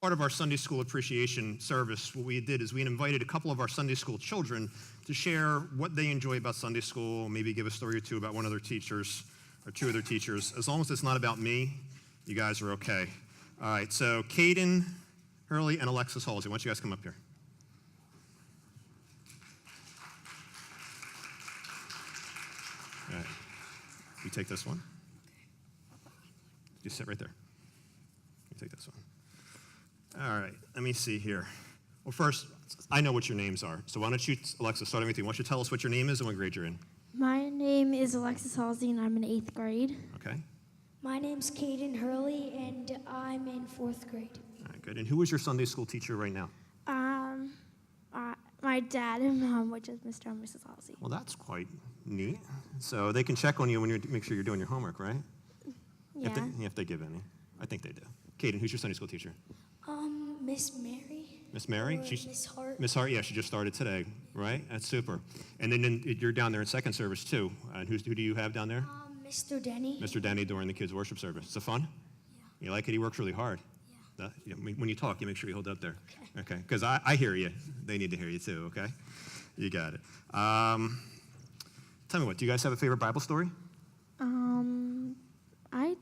Part of our Sunday school appreciation service, what we did is we invited a couple of our Sunday school children to share what they enjoy about Sunday school, maybe give a story or two about one of their teachers or two of their teachers. As long as it's not about me, you guys are okay. All right, so Caden Hurley and Alexis Halsey, why don't you guys come up here? All right, you take this one. Just sit right there. You take this one. All right, let me see here. Well, first, I know what your names are. So why don't you, Alexis, starting with you, why don't you tell us what your name is and what grade you're in? My name is Alexis Halsey, and I'm in 8th grade. Okay. My name's Caden Hurley, and I'm in 4th grade. All right, good. And who is your Sunday school teacher right now? My dad and mom, which is Mr. and Mrs. Halsey. Well, that's quite neat. So they can check on you when you make sure you're doing your homework, right? Yeah. If they give any. I think they do. Caden, who's your Sunday school teacher? Miss Mary. Miss Mary? She's Miss Hart. Miss Hart, yeah, she just started today, right? That's super. And then you're down there in second service, too. And who do you have down there? Mr. Denny. Mr. Denny during the kids' worship service. Is it fun? Yeah. You like it? He works really hard. Yeah. When you talk, you make sure you hold up there. Okay. Because I hear you. They need to hear you, too, okay? You got it. Tell me what, do you guys have a favorite Bible story? I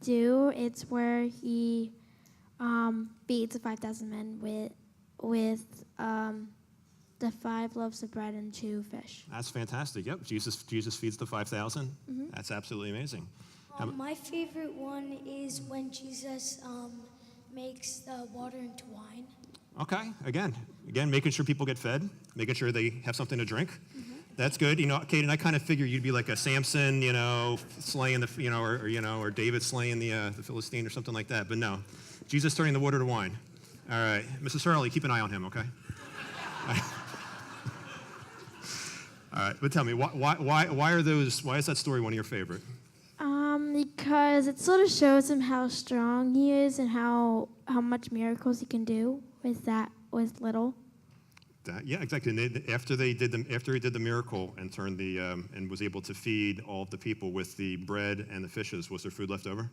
do. It's where he feeds the 5,000 men with the 5 loaves of bread and 2 fish. That's fantastic. Yep, Jesus feeds the 5,000. Mm-hmm. That's absolutely amazing. My favorite one is when Jesus makes the water into wine. Okay, again, making sure people get fed, making sure they have something to drink. Mm-hmm. That's good. Caden, I kind of figure you'd be like a Samson, slaying the, or David slaying the Philistine or something like that. But no, Jesus turning the water to wine. All right, Mrs. Hurley, keep an eye on him, okay? All right, but tell me, why is that story one of your favorite? Because it sort of shows him how strong he is and how much miracles he can do with little. Yeah, exactly. And after he did the miracle and turned and was able to feed all of the people with the bread and the fishes, was there food left over?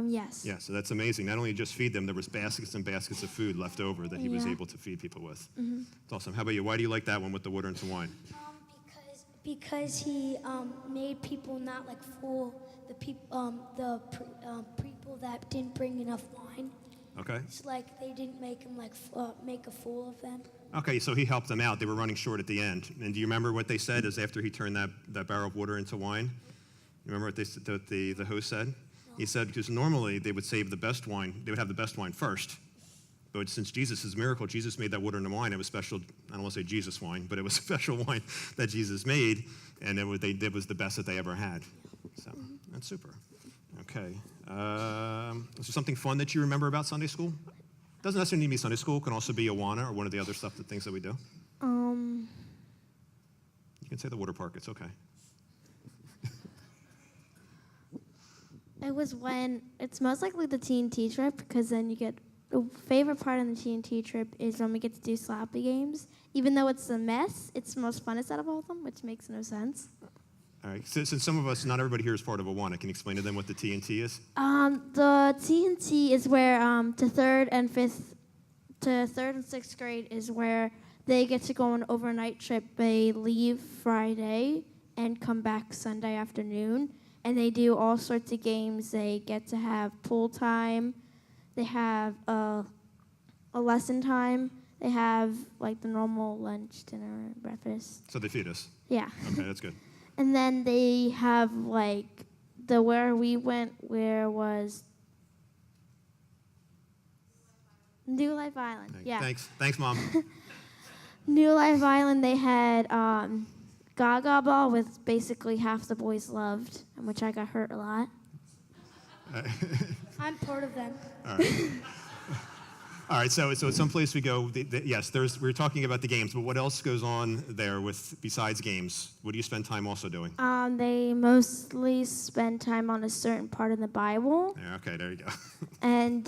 Yes. Yeah, so that's amazing. Not only just feed them, there was baskets and baskets of food left over that he was able to feed people with. Mm-hmm. That's awesome. How about you? Why do you like that one with the water into wine? Because he made people not like fool the people that didn't bring enough wine. Okay. It's like they didn't make him make a fool of them. Okay, so he helped them out. They were running short at the end. And do you remember what they said is after he turned that barrel of water into wine? You remember what the host said? No. He said, because normally they would save the best wine. They would have the best wine first. But since Jesus' miracle, Jesus made that water into wine. It was special, I don't want to say Jesus wine, but it was special wine that Jesus made. And it was the best that they ever had. So that's super. Okay. Is there something fun that you remember about Sunday school? Doesn't necessarily need to be Sunday school. It can also be Awana or one of the other things that we do. You can say the water park. It's okay. It's most likely the TNT trip, because then you get, the favorite part of the TNT trip is when we get to do sloppy games. Even though it's a mess, it's the most funnest out of all of them, which makes no sense. All right. Since some of us, not everybody here is part of Awana, can you explain to them what the TNT is? The TNT is where to third and 6th grade is where they get to go on an overnight trip. They leave Friday and come back Sunday afternoon, and they do all sorts of games. They get to have pool time. They have a lesson time. They have like the normal lunch, dinner, breakfast. So they feed us? Yeah. Okay, that's good. And then they have like where we went, where was New Life Island. Yeah. Thanks, Mom. New Life Island, they had Gaga Ball, with basically half the boys loved, which I got hurt a lot. I'm part of them. All right. All right, so someplace we go, yes, we're talking about the games, but what else goes on there besides games? What do you spend time also doing? They mostly spend time on a certain part of the Bible. Yeah, okay, there you go. And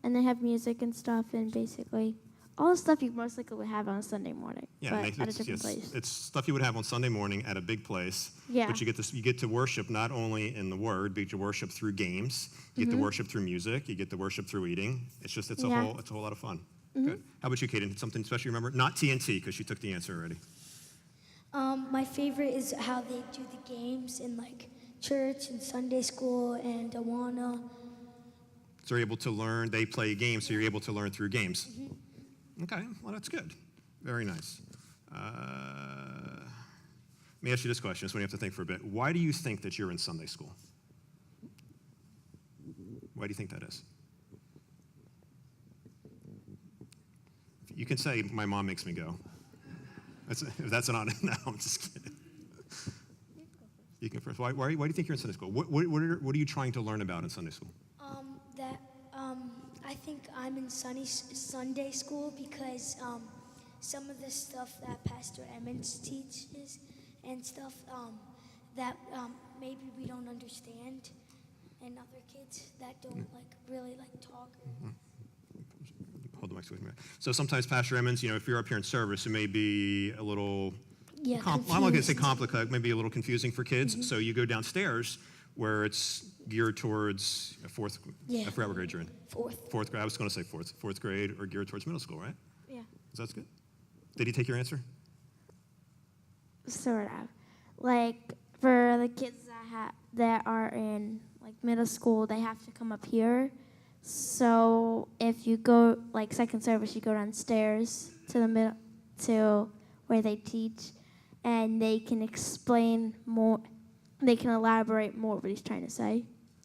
they have music and stuff, and basically all the stuff you most likely would have on a Sunday morning, Yeah, but and at a different place. it's stuff you would have on Sunday morning at a big place. Yeah. But you get to worship not only in the Word, but you worship through games. You get to worship through music. You get to worship through eating. It's a Yeah. whole lot of fun. Good. How about you, Kaden? Something special you remember? Not TNT, because she took the answer already. My favorite is how they do the games in like church and Sunday school and Awana. So you're able to learn. They play games, so you're able to learn through games. Okay, well, that's good. Very nice. Let me ask you this question, so we have to think for a bit. Why do you think that you're in Sunday school? Why do you think that is? You can say, my mom makes me go. That's an honest, no, I'm just kidding. You can first. Why do you think you're in Sunday school? What are you trying to learn about in Sunday school? I think I'm in Sunday school because some of the stuff that Pastor Emmons teaches and stuff that maybe we don't understand, and other kids that don't really talk. Hold the mic. So sometimes Pastor Emmons, if you're up here in service, it may be a little. Yeah, I'm not going to say complicated, maybe a little confusing for kids. So you go downstairs where it's geared towards I forgot what grade you're in. Fourth grade. I was going to say fourth grade, or geared towards middle school, right? Yeah. So that's good. Did he take your answer? Sort of. Like for the kids that are in middle school, they have to come up here. So if you go second service, you go downstairs to the middle to where they teach, and they can explain more. They can elaborate more what he's trying to say.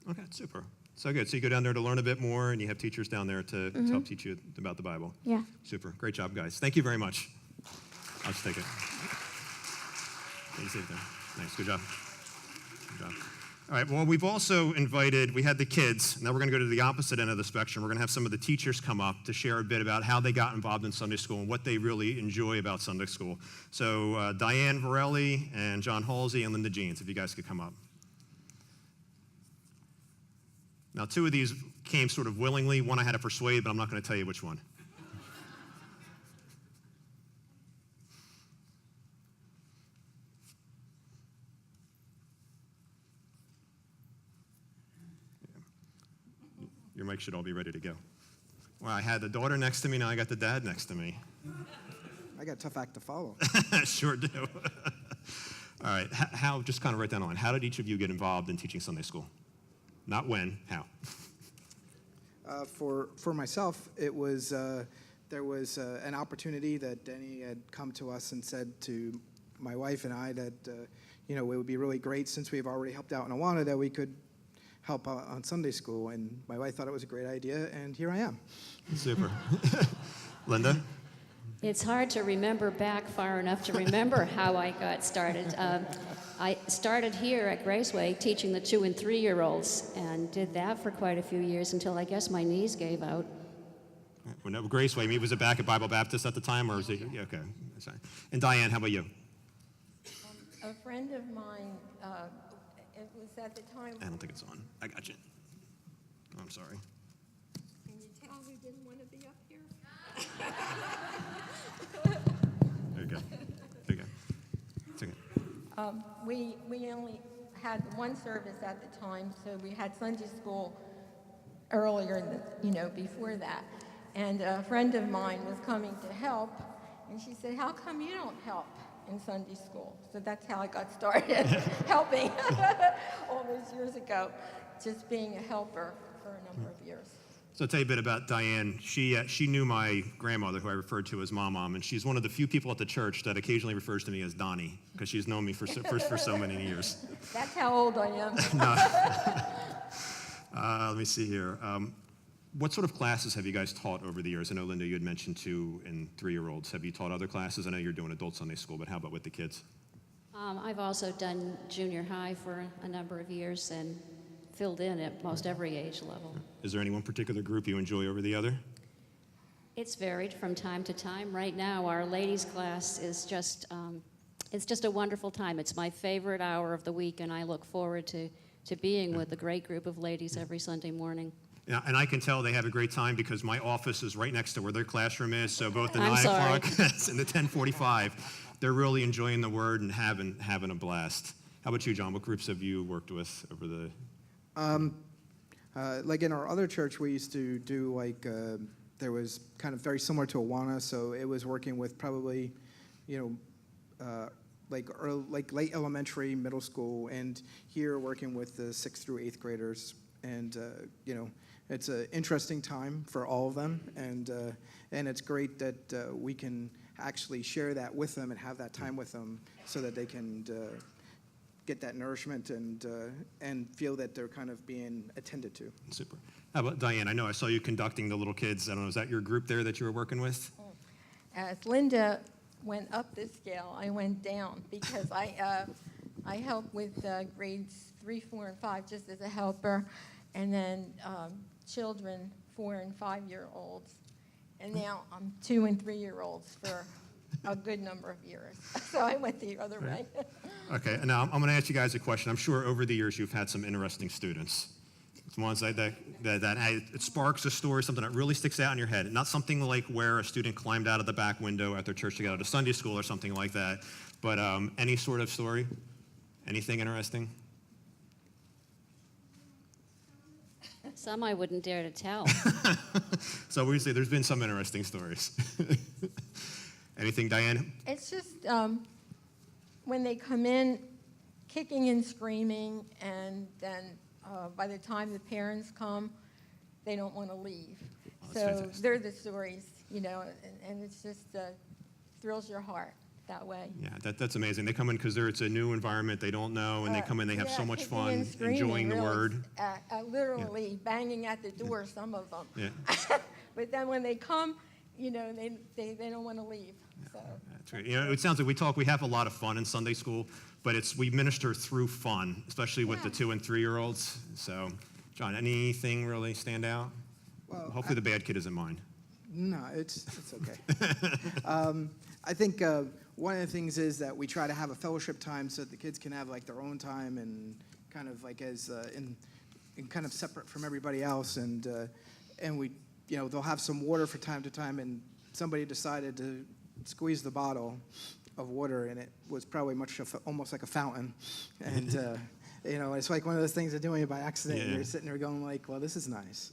Okay, super. So good. So you go down there to learn a bit more, and you have teachers down there to help teach you about the Bible. Yeah. Super. Great job, guys. Thank you very much. I'll just take it. Thanks. Good job. Good job. All right, well, we've also we had the kids. Now we're going to go to the opposite end of the spectrum. We're going to have some of the teachers come up to share a bit about how they got involved in Sunday school and what they really enjoy about Sunday school. So Diane Varelli and John Halsey and Linda Jeans, if you guys could come up. Now, two of these came sort of willingly. One I had to persuade, but I'm not going to tell you which one. Your mic should all be ready to go. Well, I had the daughter next to me, now I got the dad next to me. I got a tough act to follow. Sure do. All right, just kind of write down the line. How did each of you get involved in teaching Sunday school? Not when, how? For myself, it was there was an opportunity that Denny had come to us and said to my wife and I that it would be really great, since we've already helped out in Awana, that we could help out on Sunday school. And my wife thought it was a great idea, and here I am. Super. Linda? It's hard to remember back far enough to remember how I got started. I started here at Graceway teaching the 2- and 3-year-olds, and did that for quite a few years until I guess my knees gave out. Well, no, Graceway, was it back at Bible Baptist at the time, or is it? Yeah, okay. Sorry. And Diane, how about you? A friend of mine, it was at the time. I don't think it's on. I got you. Oh, I'm sorry. Can you tell who didn't want to be up here? There you go. There you go. Take it. We only had one service at the time, so we had Sunday school earlier, before that. And a friend of mine was coming to help, and she said, "How come you don't help in Sunday school?" So that's how I got started, helping all those years ago, just being a helper for a number of years. So I'll tell you a bit about Diane. She knew my grandmother, who I referred to as Mom, and she's one of the few people at the church that occasionally refers to me as Donnie, because she's known me for so many years. That's how old I am. Let me see here. What sort of classes have you guys taught over the years? I know, Linda, you had mentioned 2- and 3-year-olds. Have you taught other classes? I know you're doing adult Sunday school, but how about with the kids? I've also done junior high for a number of years and filled in at most every age level. Is there any one particular group you enjoy over the other? It's varied from time to time. Right now, our ladies' class is just, it's just a wonderful time. It's my favorite hour of the week, and I look forward to being with a great group of ladies every Sunday morning. Yeah, and I can tell they have a great time because my office is right next to where their classroom is. So both the I'm 9 sorry. o'clock and the 10:45, they're really enjoying the word and having a blast. How about you, John? What groups have you worked with over the? Like in our other church, we used to do like there was kind of very similar to Awana, so it was working with probably, like late elementary, middle school, and here working with the 6th through 8th graders, and it's an interesting time for all of them, and it's great that we can actually share that with them and have that time with them so that they can get that nourishment and feel that they're kind of being attended to. Super. How about Diane? I know I saw you conducting the little kids. I don't know, is that your group there that you were working with? As Linda went up the scale, I went down because I help with grades 3, 4, and 5 just as a helper, and then children 4 and 5-year-olds, and now I'm 2 and 3-year-olds for a good number of years. So I went the other way. Okay, and now I'm going to ask you guys a question. I'm sure over the years you've had some interesting students. It's ones that it sparks a story, something that really sticks out in your head. Not something like where a student climbed out of the back window at their church to get out of Sunday school or something like that, but any sort of story, anything interesting? Some I wouldn't dare to tell. So we say there's been some interesting stories. Anything, Diane? It's just when they come in kicking and screaming, and then by the time the parents come, they don't want to leave. That's So fantastic. they're the stories, and it's just thrills your heart that way. Yeah, that's amazing. They come in because it's a new environment they don't know, and they come in, they have so much kicking fun, and screaming, enjoying the really, word. Literally banging at the door, some of them. Yeah. But then when they come, they don't want to leave. So. That's right. It sounds like we have a lot of fun in Sunday school, but we minister through fun, especially with the 2 and 3-year-olds. So, John, anything really stand out? Well, Hopefully the bad kid isn't mine. No, it's okay. I think one of the things is that we try to have a fellowship time so that the kids can have like their own time and kind of like in kind of separate from everybody else, and we they'll have some water from time to time, and somebody decided to squeeze the bottle of water, and it was probably almost like a fountain, and it's like one of those things of doing it by accident. Yeah. And you're sitting there going like, well, this is nice.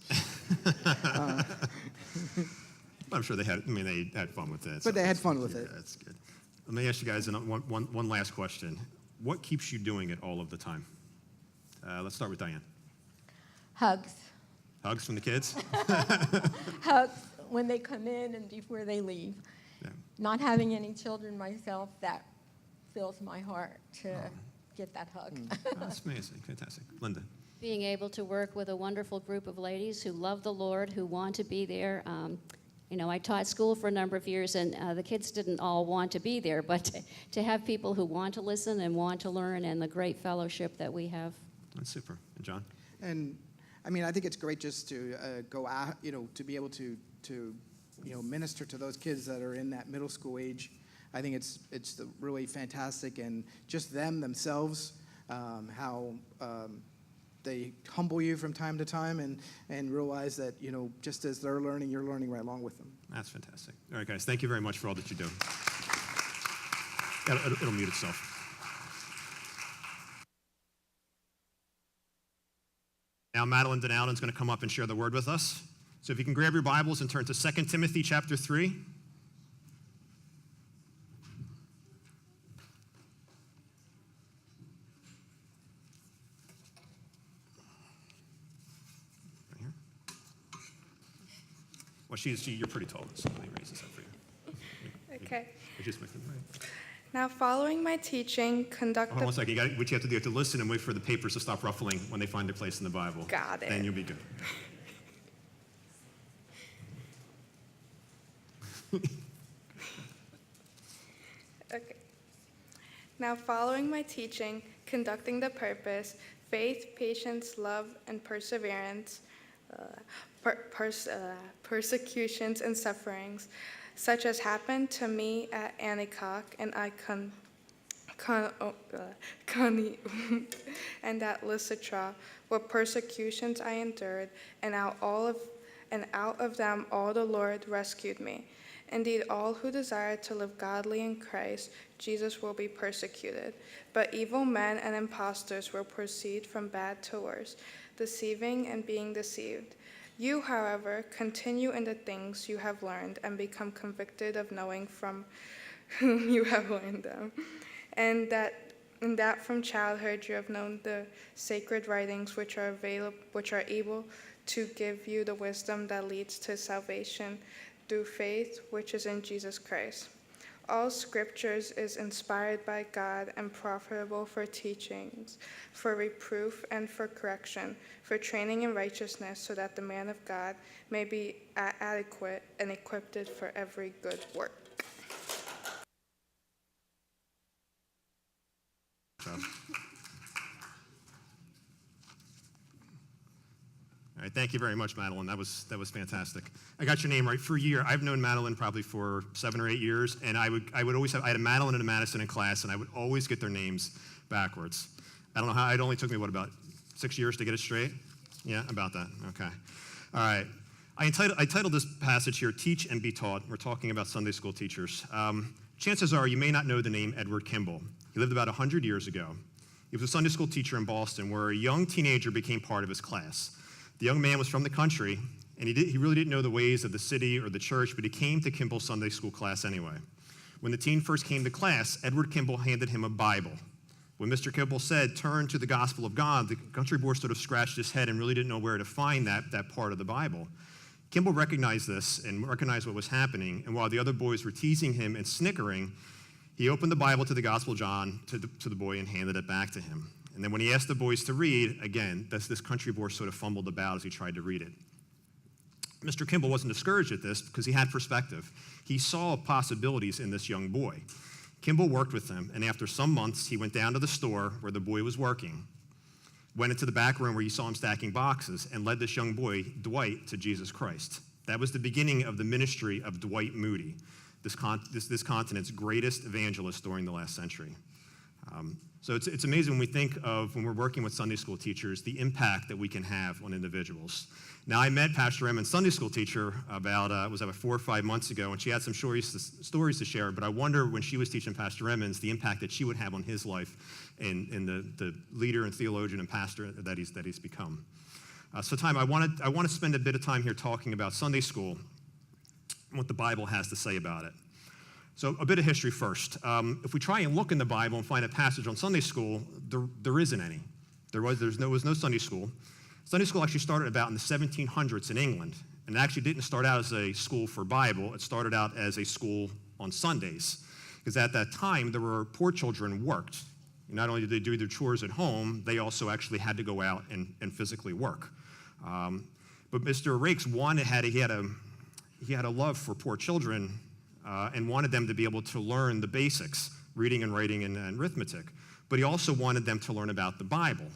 I'm sure they had fun with it. But they had fun with it. That's good. Let me ask you guys one last question. What keeps you doing it all of the time? Let's start with Diane. Hugs. Hugs from the kids? Hugs when they come in and before they leave. Yeah. Not having any children myself, that fills my heart to get that hug. That's amazing. Fantastic. Linda? Being able to work with a wonderful group of ladies who love the Lord, who want to be there. I taught school for a number of years, and the kids didn't all want to be there, but to have people who want to listen and want to learn, and the great fellowship that we have. That's super. And John? And I think it's great just to go out, to be able to minister to those kids that are in that middle school age. I think it's really fantastic, and just them themselves, how they humble you from time to time, and realize that just as they're learning, you're learning right along with them. That's fantastic. All right, guys, thank you very much for all that you do. It'll mute itself. Now, Madeline Denalden's going to come up and share the word with us. So if you can grab your Bibles and turn to 2 Timothy chapter 3. Right here. Well, you're pretty tall, so let me raise this up for you. Okay. Just make them right. Now, following my teaching, conduct Hold on 1 second. What you have to do, you have to listen and wait for the papers to stop ruffling when they find their place in the Bible. Got it. Then you'll be good. Okay. Now, following my teaching, conducting the purpose, faith, patience, love, and perseverance, persecutions and sufferings, such as happened to me at Antioch and and at Lystra, what persecutions I endured, and out of them all the Lord rescued me. Indeed, all who desire to live godly in Christ Jesus will be persecuted. But evil men and impostors will proceed from bad to worse, deceiving and being deceived. You, however, continue in the things you have learned and become convicted of knowing from whom you have learned them, and that from childhood you have known the sacred writings which are able to give you the wisdom that leads to salvation through faith which is in Jesus Christ. All scriptures is inspired by God and profitable for teachings, for reproof and for correction, for training in righteousness, so that the man of God may be adequate and equipped for every good work. All right, thank you very much, Madeline. That was fantastic. I got your name right. For a year, I've known Madeline probably for 7 or 8 years, and I would always have, I had a Madeline and a Madison in class, and I would always get their names backwards. I don't know how, it only took me, about 6 years to get it straight? Yeah, about that, okay. All right, I titled this passage here, Teach and Be Taught. We're talking about Sunday school teachers. Chances are you may not know the name Edward Kimball. He lived about 100 years ago. He was a Sunday school teacher in Boston where a young teenager became part of his class. The young man was from the country, and he really didn't know the ways of the city or the church, but he came to Kimball's Sunday school class anyway. When the teen first came to class, Edward Kimball handed him a Bible. When Mr. Kimball said, "Turn to the gospel of God," the country boy sort of scratched his head and really didn't know where to find that part of the Bible. Kimball recognized this and recognized what was happening, and while the other boys were teasing him and snickering, he opened the Bible to the Gospel of John to the boy and handed it back to him. And then when he asked the boys to read, again, this country boy sort of fumbled about as he tried to read it. Mr. Kimball wasn't discouraged at this because he had perspective. He saw possibilities in this young boy. Kimball worked with him, and after some months, he went down to the store where the boy was working, went into the back room where you saw him stacking boxes, and led this young boy, Dwight, to Jesus Christ. That was the beginning of the ministry of Dwight Moody, this continent's greatest evangelist during the last century. So it's amazing when we think of, when we're working with Sunday school teachers, the impact that we can have on individuals. Now, I met Pastor Emmons' Sunday school teacher about 4 or 5 months ago, and she had some stories to share, but I wonder when she was teaching Pastor Emmons, the impact that she would have on his life and the leader and theologian and pastor that he's become. So I want to spend a bit of time here talking about Sunday school and what the Bible has to say about it. So a bit of history first. If we try and look in the Bible and find a passage on Sunday school, there isn't any. There was no Sunday school. Sunday school actually started about in the 1700s in England, and it actually didn't start out as a school for Bible. It started out as a school on Sundays, because at that time, there were poor children worked. Not only did they do their chores at home, they also actually had to go out and physically work. But Mr. Rakes he had a love for poor children and wanted them to be able to learn the basics, reading and writing and arithmetic. But he also wanted them to learn about the Bible.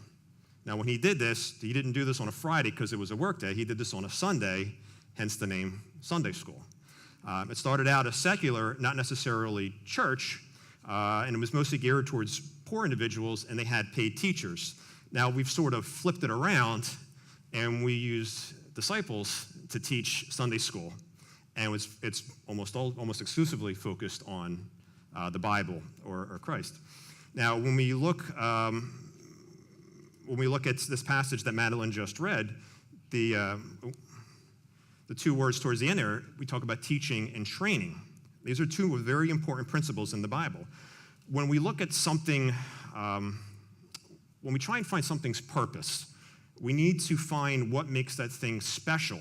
Now, when he did this, he didn't do this on a Friday because it was a work day. He did this on a Sunday, hence the name Sunday school. It started out as secular, not necessarily church, and it was mostly geared towards poor individuals, and they had paid teachers. Now, we've sort of flipped it around, and we use disciples to teach Sunday school. And it's almost exclusively focused on the Bible or Christ. Now, when we look at this passage that Madeline just read, the two words towards the end there, we talk about teaching and training. These are two very important principles in the Bible. When we look at something, when we try and find something's purpose, we need to find what makes that thing special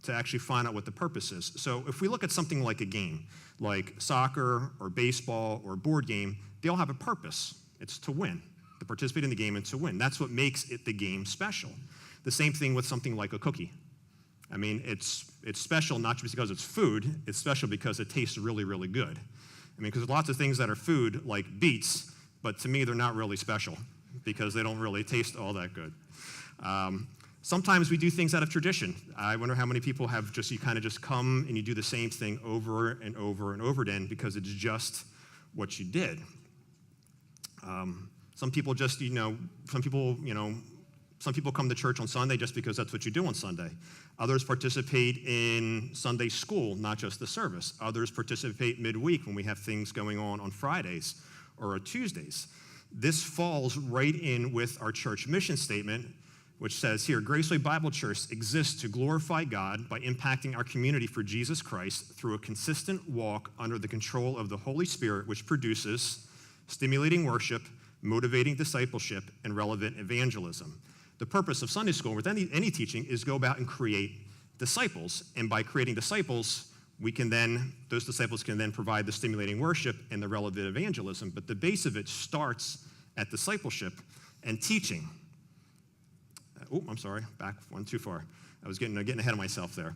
to actually find out what the purpose is. So if we look at something like a game, like soccer or baseball or a board game, they all have a purpose. It's to win, to participate in the game and to win. That's what makes it the game special. The same thing with something like a cookie. I mean, it's special not just because it's food, it's special because it tastes really, really good. I mean, because there's lots of things that are food, like beets, but to me, they're not really special because they don't really taste all that good. Sometimes we do things out of tradition. I wonder how many people you kind of just come and you do the same thing over and over and over again because it's just what you did. Some people just, some people come to church on Sunday just because that's what you do on Sunday. Others participate in Sunday school, not just the service. Others participate midweek when we have things going on Fridays or Tuesdays. This falls right in with our church mission statement, which says here, Graceway Bible Church exists to glorify God by impacting our community for Jesus Christ through a consistent walk under the control of the Holy Spirit, which produces stimulating worship, motivating discipleship, and relevant evangelism. The purpose of Sunday school with any teaching is go about and create disciples. And by creating disciples, those disciples can then provide the stimulating worship and the relevant evangelism. But the base of it starts at discipleship and teaching. I'm sorry, back one too far. I was getting ahead of myself there.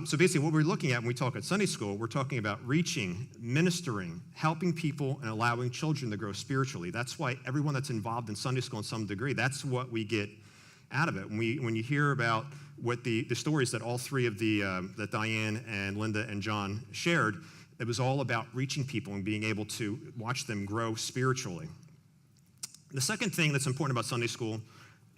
So basically what we're looking at when we talk at Sunday school, we're talking about reaching, ministering, helping people, and allowing children to grow spiritually. That's why everyone that's involved in Sunday school in some degree, that's what we get out of it. When you hear about what the stories that all three of that Diane and Linda and John shared, it was all about reaching people and being able to watch them grow spiritually. The second thing that's important about Sunday school,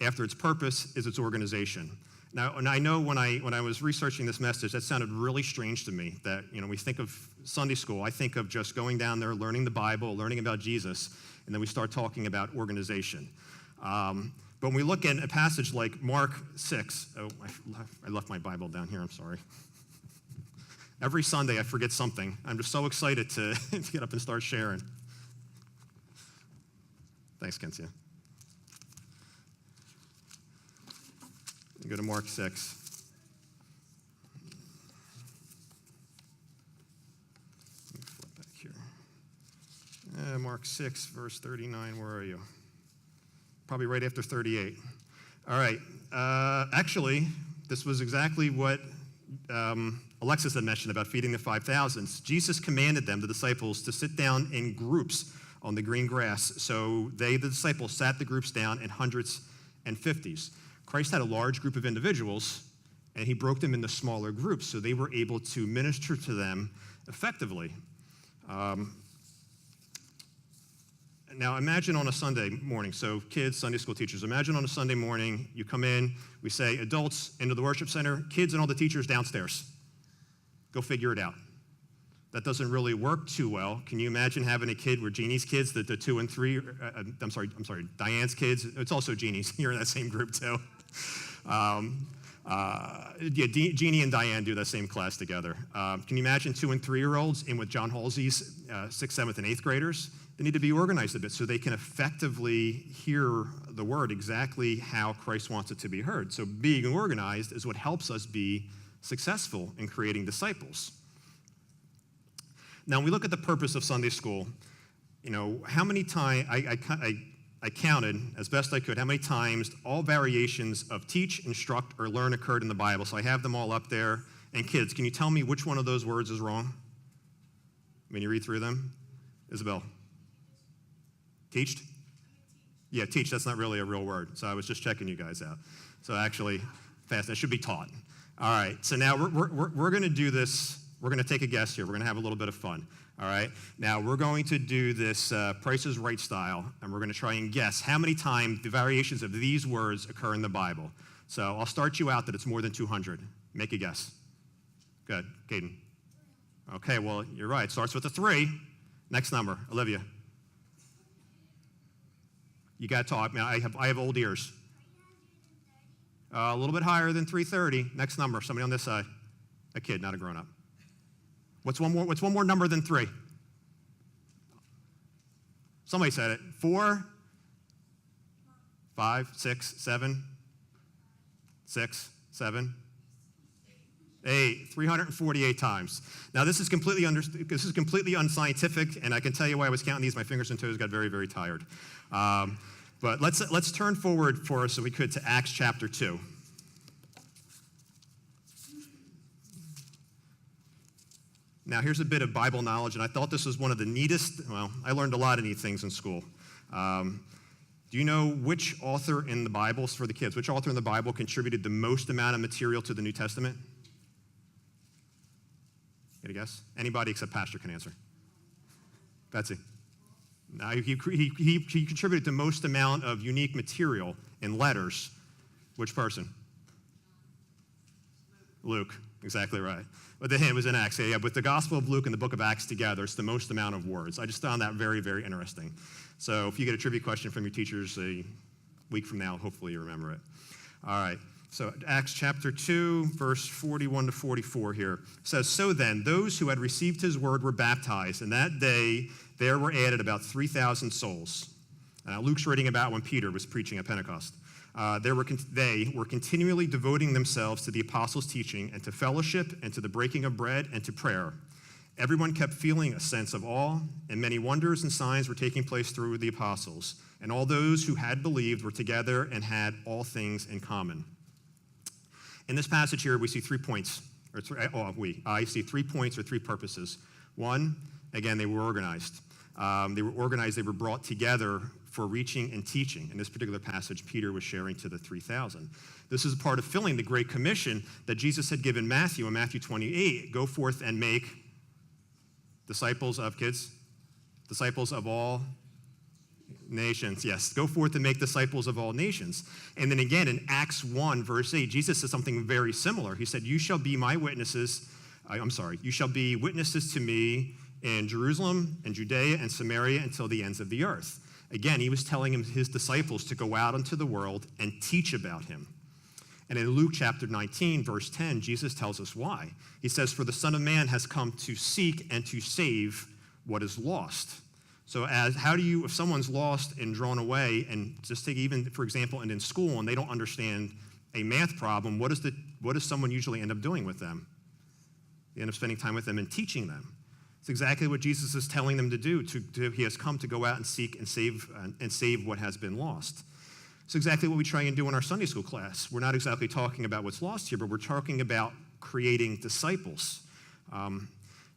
after its purpose, is its organization. Now, and I know when I was researching this message, that sounded really strange to me, that, we think of Sunday school, I think of just going down there, learning the Bible, learning about Jesus, and then we start talking about organization. But when we look at a passage like Mark 6, I left my Bible down here, I'm sorry. Every Sunday I forget something. I'm just so excited to get up and start sharing. Thanks, Kensia. Go to Mark 6. Let me flip back here. Mark 6, verse 39, where are you? Probably right after 38. All right. Actually, this was exactly what Alexis had mentioned about feeding the 5,000. Jesus commanded them, the disciples, to sit down in groups on the green grass. So the disciples, sat the groups down in hundreds and fifties. Christ had a large group of individuals, and he broke them into smaller groups so they were able to minister to them effectively. Now imagine on a Sunday morning, so kids, Sunday school teachers, imagine on a Sunday morning, you come in, we say adults into the worship center, kids and all the teachers downstairs. Go figure it out. That doesn't really work too well. Can you imagine having a kid where Jeannie's kids, the 2 and 3, I'm sorry, Diane's kids, it's also Jeannie's, you're in that same group too. Jeannie and Diane do that same class together. Can you imagine 2 and 3-year-olds in with John Halsey's 6th, 7th, and 8th graders? They need to be organized a bit so they can effectively hear the word exactly how Christ wants it to be heard. So being organized is what helps us be successful in creating disciples. Now, when we look at the purpose of Sunday school, how many times, I counted as best I could how many times all variations of teach, instruct, or learn occurred in the Bible. So I have them all up there. And kids, can you tell me which one of those words is wrong when you read through them? Isabel? Teached? Yeah, teach, that's not really a real word. So I was just checking you guys out. So actually, fast, that should be taught. All right, so now we're going to do this. We're going to take a guess here. We're going to have a little bit of fun. All right, now we're going to do this Price is Right style, and we're going to try and guess how many times the variations of these words occur in the Bible. So I'll start you out that it's more than 200. Make a guess. Good, Caden. Okay, well, you're right. Starts with a 3. Next number, Olivia. You got to talk. I have old ears. A little bit higher than 330. Next number, somebody on this side. A kid, not a grown-up. What's one more number than 3? Somebody said it. 4, 5, 6, 7, 6, 7, 8. 348 times. Now this is completely unscientific, and I can tell you why I was counting these. My fingers and toes got very, very tired. But let's turn forward for us, if we could, to Acts chapter 2. Now, here's a bit of Bible knowledge, and I thought this was one of the neatest. Well, I learned a lot of neat things in school. Do you know which author in the Bible, for the kids, which author in the Bible contributed the most amount of material to the New Testament? Get a guess? Anybody except Pastor can answer. Betsy. Now, he contributed the most amount of unique material in letters. Which person? Luke, exactly right. But then it was in Acts. Yeah, with the Gospel of Luke and the book of Acts together, it's the most amount of words. I just found that very, very interesting. So if you get a trivia question from your teachers a week from now, hopefully you remember it. All right. So Acts chapter 2, verse 41 to 44 here says, "So then, those who had received his word were baptized, and that day there were added about 3,000 souls." Luke's writing about when Peter was preaching at Pentecost. They were continually devoting themselves to the apostles' teaching and to fellowship and to the breaking of bread and to prayer. Everyone kept feeling a sense of awe, and many wonders and signs were taking place through the apostles. And all those who had believed were together and had all things in common. In this passage here, we see 3 points. I see 3 points or 3 purposes. One, again, they were organized. They were brought together for reaching and teaching. In this particular passage, Peter was sharing to the 3,000. This is a part of filling the Great Commission that Jesus had given Matthew in Matthew 28. Go forth and make disciples of kids, disciples of all nations. Yes, go forth and make disciples of all nations. And then again in Acts 1, verse 8, Jesus says something very similar. He said, you shall be witnesses to me in Jerusalem and Judea and Samaria until the ends of the earth. Again, he was telling his disciples to go out into the world and teach about him. And in Luke chapter 19, verse 10, Jesus tells us why. He says, for the Son of Man has come to seek and to save what is lost. So if someone's lost and drawn away, and just take even, for example, and in school, and they don't understand a math problem, what does someone usually end up doing with them? They end up spending time with them and teaching them. It's exactly what Jesus is telling them to do. He has come to go out and seek and save what has been lost. It's exactly what we try and do in our Sunday school class. We're not exactly talking about what's lost here, but we're talking about creating disciples.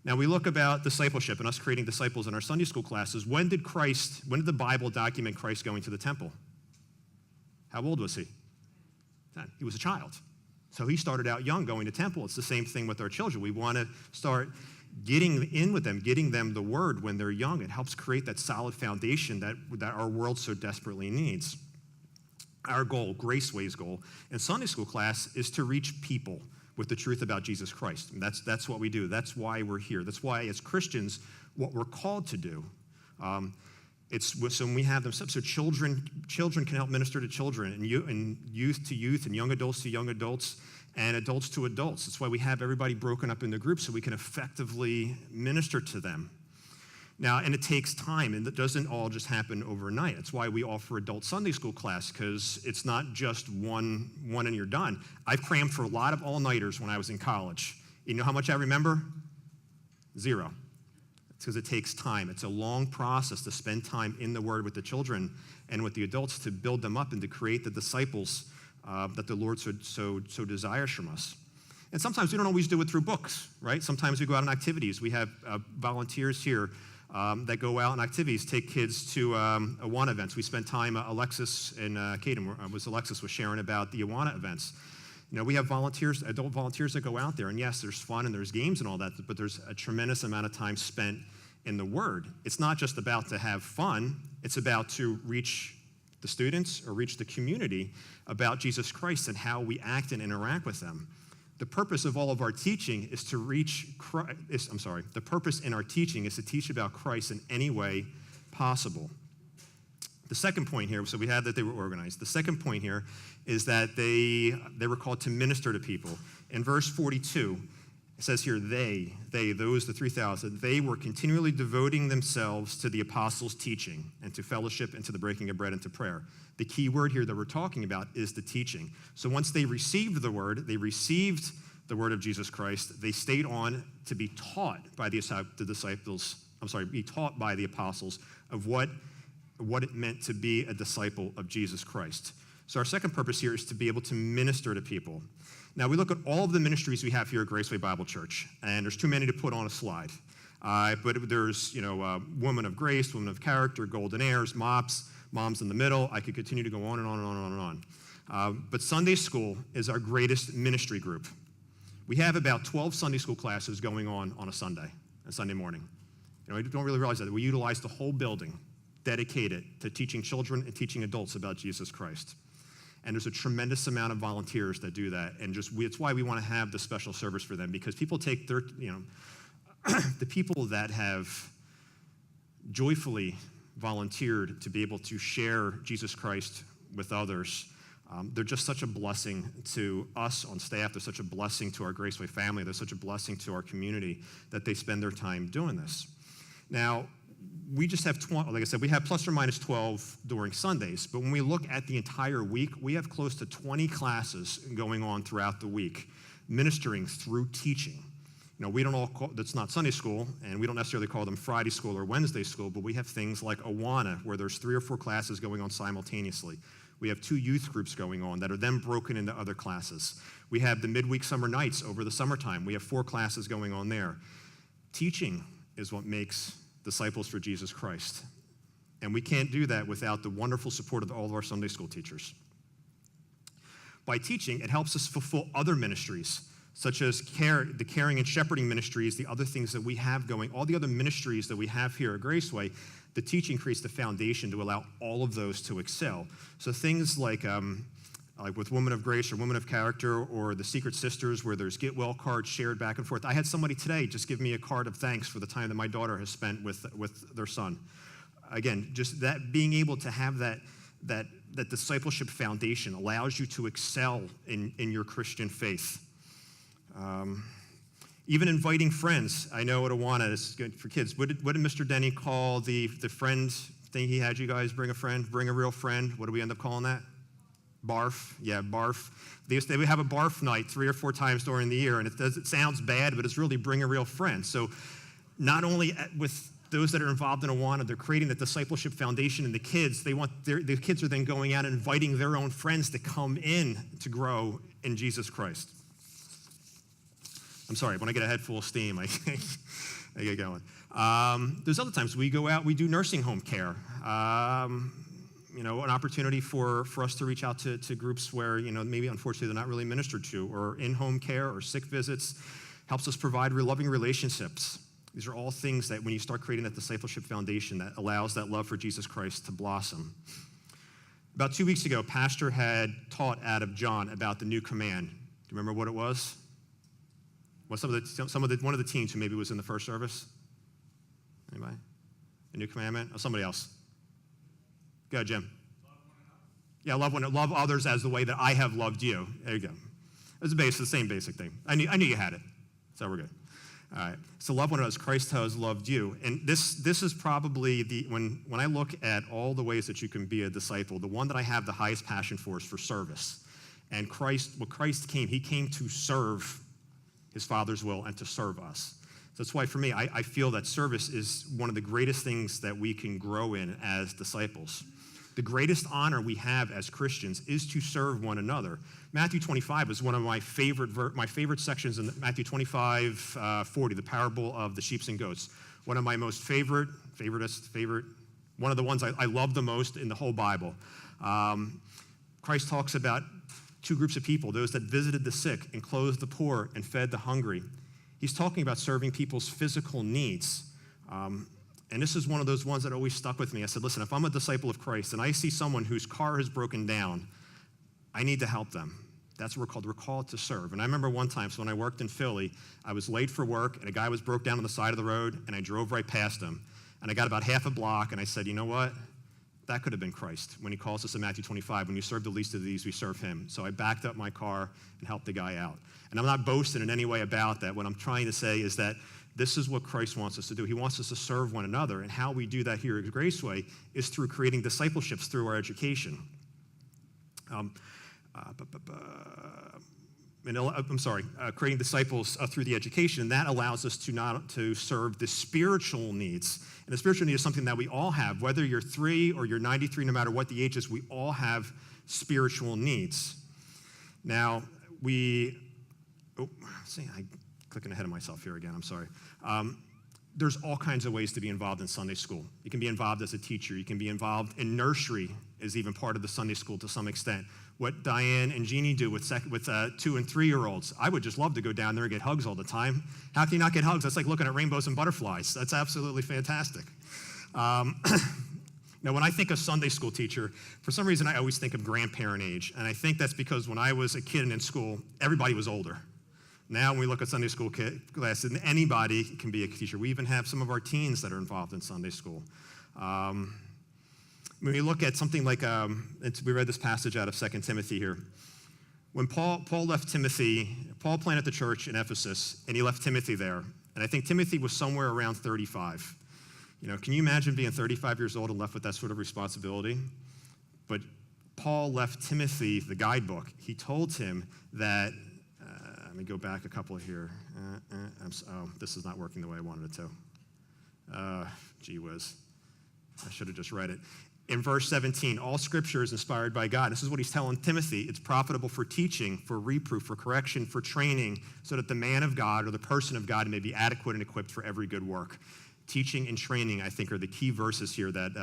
Now, we look about discipleship and us creating disciples in our Sunday school classes. When did the Bible document Christ going to the temple? How old was he? 10. He was a child. So he started out young going to temple. It's the same thing with our children. We want to start getting in with them, getting them the word when they're young. It helps create that solid foundation that our world so desperately needs. Our goal, Graceway's goal, in Sunday school class is to reach people with the truth about Jesus Christ. And that's what we do. That's why we're here. That's why, as Christians, what we're called to do. It's so when we have them. So children can help minister to children, and youth to youth, and young adults to young adults, and adults to adults. That's why we have everybody broken up into groups so we can effectively minister to them. Now, and it takes time, and it doesn't all just happen overnight. That's why we offer adult Sunday school class, because it's not just one and you're done. I've crammed for a lot of all-nighters when I was in college. You know how much I remember? 0. It's because it takes time. It's a long process to spend time in the Word with the children and with the adults to build them up and to create the disciples that the Lord so desires from us. And sometimes we don't always do it through books, right? Sometimes we go out on activities. We have volunteers here that go out on activities, take kids to Awana events. We spent time, Alexis and Caden, Alexis was sharing about the Awana events. You know, we have volunteers, adult volunteers that go out there, and yes, there's fun and there's games and all that, but there's a tremendous amount of time spent in the Word. It's not just about to have fun, it's about to reach the students or reach the community about Jesus Christ and how we act and interact with them. The purpose of all of our teaching is to reach Christ. The purpose in our teaching is to teach about Christ in any way possible. The second point here, so we had that they were organized. The second point here is that they were called to minister to people. In verse 42, it says here, those, the 3,000, they were continually devoting themselves to the apostles' teaching and to fellowship and to the breaking of bread and to prayer. The key word here that we're talking about is the teaching. So once they received the word of Jesus Christ, they stayed on to be taught by the apostles of what it meant to be a disciple of Jesus Christ. So our second purpose here is to be able to minister to people. Now, we look at all of the ministries we have here at Graceway Bible Church, and there's too many to put on a slide. But there's, Women of Grace, Women of Character, Golden Heirs, MOPS, Moms in the Middle. I could continue to go on and on and on and on and on. But Sunday school is our greatest ministry group. We have about 12 Sunday school classes going on a Sunday morning. You don't really realize that. We utilize the whole building dedicated to teaching children and teaching adults about Jesus Christ. And there's a tremendous amount of volunteers that do that. And it's why we want to have the special service for them, because people take their, the people that have joyfully volunteered to be able to share Jesus Christ with others, they're just such a blessing to us on staff. They're such a blessing to our Graceway family. They're such a blessing to our community that they spend their time doing this. Now, we just have, like I said, we have plus or minus 12 during Sundays, but when we look at the entire week, we have close to 20 classes going on throughout the week, ministering through teaching. We don't all call, that's not Sunday school, and we don't necessarily call them Friday school or Wednesday school, but we have things like Awana, where there's 3 or 4 classes going on simultaneously. We have 2 youth groups going on that are then broken into other classes. We have the midweek summer nights over the summertime. We have 4 classes going on there. Teaching is what makes disciples for Jesus Christ. And we can't do that without the wonderful support of all of our Sunday school teachers. By teaching, it helps us fulfill other ministries, such as the caring and shepherding ministries, the other things that we have going, all the other ministries that we have here at Graceway. The teaching creates the foundation to allow all of those to excel. So things like with Women of Grace or Women of Character or the Secret Sisters, where there's get well cards shared back and forth. I had somebody today just give me a card of thanks for the time that my daughter has spent with their son. Again, just that being able to have that discipleship foundation allows you to excel in your Christian faith. Even inviting friends. I know at Awana is good for kids. What did Mr. Denny call the friend thing he had you guys bring a friend, bring a real friend? What do we end up calling that? Barf. Yeah, barf. They would have a barf night 3 or 4 times during the year, and it sounds bad, but it's really bring a real friend. So not only with those that are involved in Awana, they're creating the discipleship foundation in the kids. The kids are then going out and inviting their own friends to come in to grow in Jesus Christ. I'm sorry, when I get a head full of steam, I get going. There's other times we go out, we do nursing home care. An opportunity for us to reach out to groups where, maybe unfortunately they're not really ministered to, or in-home care or sick visits, helps us provide loving relationships. These are all things that when you start creating that discipleship foundation that allows that love for Jesus Christ to blossom. About 2 weeks ago, Pastor had taught out of John about the new command. Do you remember what it was? One of the teens who maybe was in the first service? Anybody? A new commandment? Or somebody else? Go ahead, Jim. Yeah, love others as the way that I have loved you. There you go. It's the same basic thing. I knew you had it, so we're good. All right. So love one another as Christ has loved you. And this is probably when I look at all the ways that you can be a disciple, the one that I have the highest passion for is for service. And Christ came, he came to serve his Father's will and to serve us. So that's why for me, I feel that service is one of the greatest things that we can grow in as disciples. The greatest honor we have as Christians is to serve one another. Matthew 25 is one of my favorite sections in Matthew 25:40, the parable of the sheep and goats. One of my most favorite, one of the ones I love the most in the whole Bible. Christ talks about 2 groups of people, those that visited the sick and clothed the poor and fed the hungry. He's talking about serving people's physical needs. And this is one of those ones that always stuck with me. I said, listen, if I'm a disciple of Christ and I see someone whose car has broken down, I need to help them. That's what we're called. We're called to serve. And I remember one time, so when I worked in Philly, I was late for work, and a guy was broke down on the side of the road, and I drove right past him. And I got about half a block, and I said, you know what? That could have been Christ when he calls us in Matthew 25. When you serve the least of these, we serve him. So I backed up my car and helped the guy out. And I'm not boasting in any way about that. What I'm trying to say is that this is what Christ wants us to do. He wants us to serve one another. And how we do that here at Graceway is through creating discipleships through our education. Creating disciples through the education. And that allows us to serve the spiritual needs. And the spiritual need is something that we all have. Whether you're 3 or you're 93, no matter what the age is, we all have spiritual needs. Now, I'm clicking ahead of myself here again, I'm sorry. There's all kinds of ways to be involved in Sunday school. You can be involved as a teacher. You can be involved in nursery is even part of the Sunday school to some extent. What Diane and Jeannie do with 2 and 3-year-olds, I would just love to go down there and get hugs all the time. How can you not get hugs? That's like looking at rainbows and butterflies. That's absolutely fantastic. Now, when I think of Sunday school teacher, for some reason I always think of grandparent age. And I think that's because when I was a kid and in school, everybody was older. Now, when we look at Sunday school classes, anybody can be a teacher. We even have some of our teens that are involved in Sunday school. When we look at something like, we read this passage out of 2 Timothy here. When Paul left Timothy, Paul planted the church in Ephesus, and he left Timothy there. And I think Timothy was somewhere around 35. Can you imagine being 35 years old and left with that sort of responsibility? But Paul left Timothy the guidebook. He told him that, let me go back a couple here. This is not working the way I wanted it to. Gee whiz. I should have just read it. In verse 17, all Scripture is inspired by God. This is what he's telling Timothy. It's profitable for teaching, for reproof, for correction, for training, so that the man of God or the person of God may be adequate and equipped for every good work. Teaching and training, I think, are the key verses here that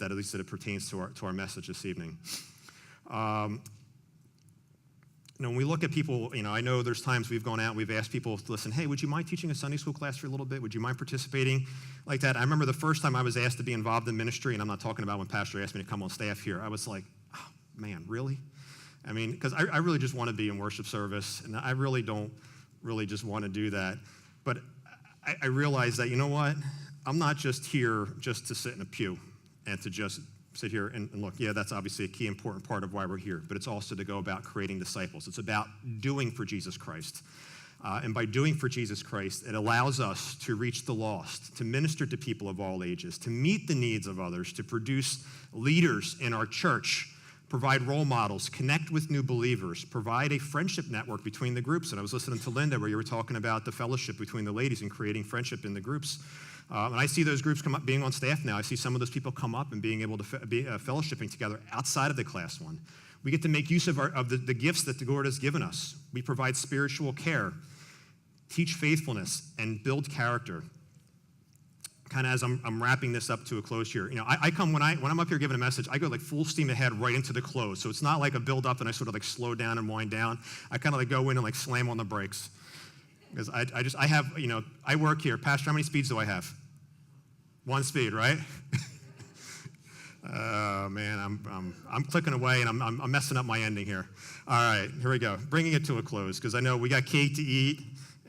at least that it pertains to our message this evening. When we look at people, I know there's times we've gone out and we've asked people to listen, hey, would you mind teaching a Sunday school class for a little bit? Would you mind participating like that? I remember the first time I was asked to be involved in ministry, and I'm not talking about when Pastor asked me to come on staff here. I was like, oh, man, really? Because I really just want to be in worship service, and I really don't really just want to do that. But I realized that, you know what? I'm not just here just to sit in a pew and to just sit here and look. Yeah, that's obviously a key important part of why we're here, but it's also to go about creating disciples. It's about doing for Jesus Christ. And by doing for Jesus Christ, it allows us to reach the lost, to minister to people of all ages, to meet the needs of others, to produce leaders in our church, provide role models, connect with new believers, provide a friendship network between the groups. And I was listening to Linda where you were talking about the fellowship between the ladies and creating friendship in the groups. And I see those groups come up being on staff now. I see some of those people come up and being able to be fellowshipping together outside of the class one. We get to make use of the gifts that the Lord has given us. We provide spiritual care, teach faithfulness, and build character. Kind of as I'm wrapping this up to a close here, I come when I'm up here giving a message, I go like full steam ahead right into the close. So it's not like a build up and I sort of like slow down and wind down. I kind of like go in and like slam on the brakes. Because I work here. Pastor, how many speeds do I have? One speed, right? Oh man, I'm clicking away and I'm messing up my ending here. All right, here we go. Bringing it to a close because I know we got cake to eat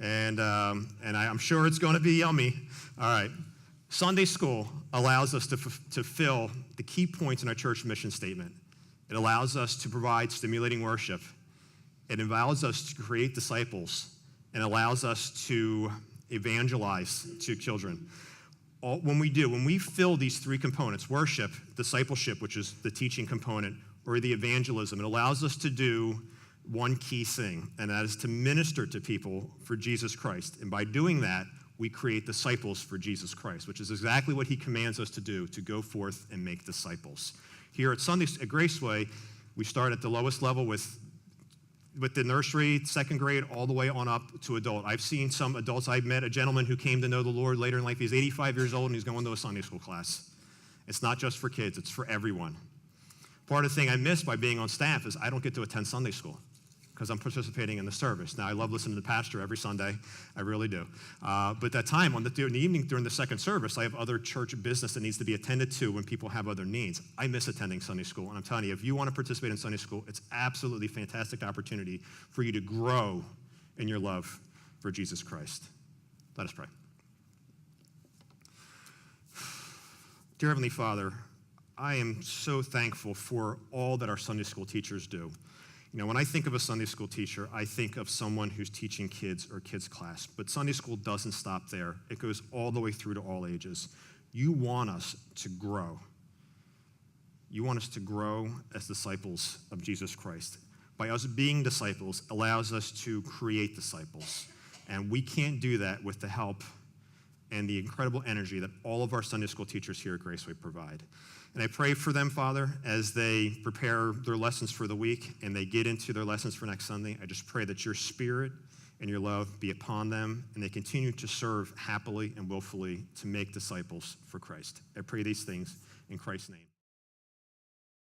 and I'm sure it's going to be yummy. All right, Sunday school allows us to fill the key points in our church mission statement. It allows us to provide stimulating worship. It allows us to create disciples. And allows us to evangelize to children. When we fill these three components, worship, discipleship, which is the teaching component, or the evangelism, it allows us to do one key thing, and that is to minister to people for Jesus Christ. And by doing that, we create disciples for Jesus Christ, which is exactly what he commands us to do, to go forth and make disciples. Here at Graceway, we start at the lowest level with the nursery, second grade, all the way on up to adult. I've seen some adults. I've met a gentleman who came to know the Lord later in life. He's 85 years old, and he's going to a Sunday school class. It's not just for kids. It's for everyone. Part of the thing I miss by being on staff is I don't get to attend Sunday school because I'm participating in the service. Now, I love listening to the pastor every Sunday. I really do. But that time, in the evening during the second service, I have other church business that needs to be attended to when people have other needs. I miss attending Sunday school. And I'm telling you, if you want to participate in Sunday school, it's absolutely fantastic opportunity for you to grow in your love for Jesus Christ. Let us pray. Dear Heavenly Father, I am so thankful for all that our Sunday school teachers do. When I think of a Sunday school teacher, I think of someone who's teaching kids or kids class. But Sunday school doesn't stop there. It goes all the way through to all ages. You want us to grow. You want us to grow as disciples of Jesus Christ. By us being disciples allows us to create disciples. And we can't do that with the help and the incredible energy that all of our Sunday school teachers here at Graceway provide. And I pray for them, Father, as they prepare their lessons for the week and they get into their lessons for next Sunday. I just pray that your spirit and your love be upon them and they continue to serve happily and willfully to make disciples for Christ. I pray these things in Christ's name.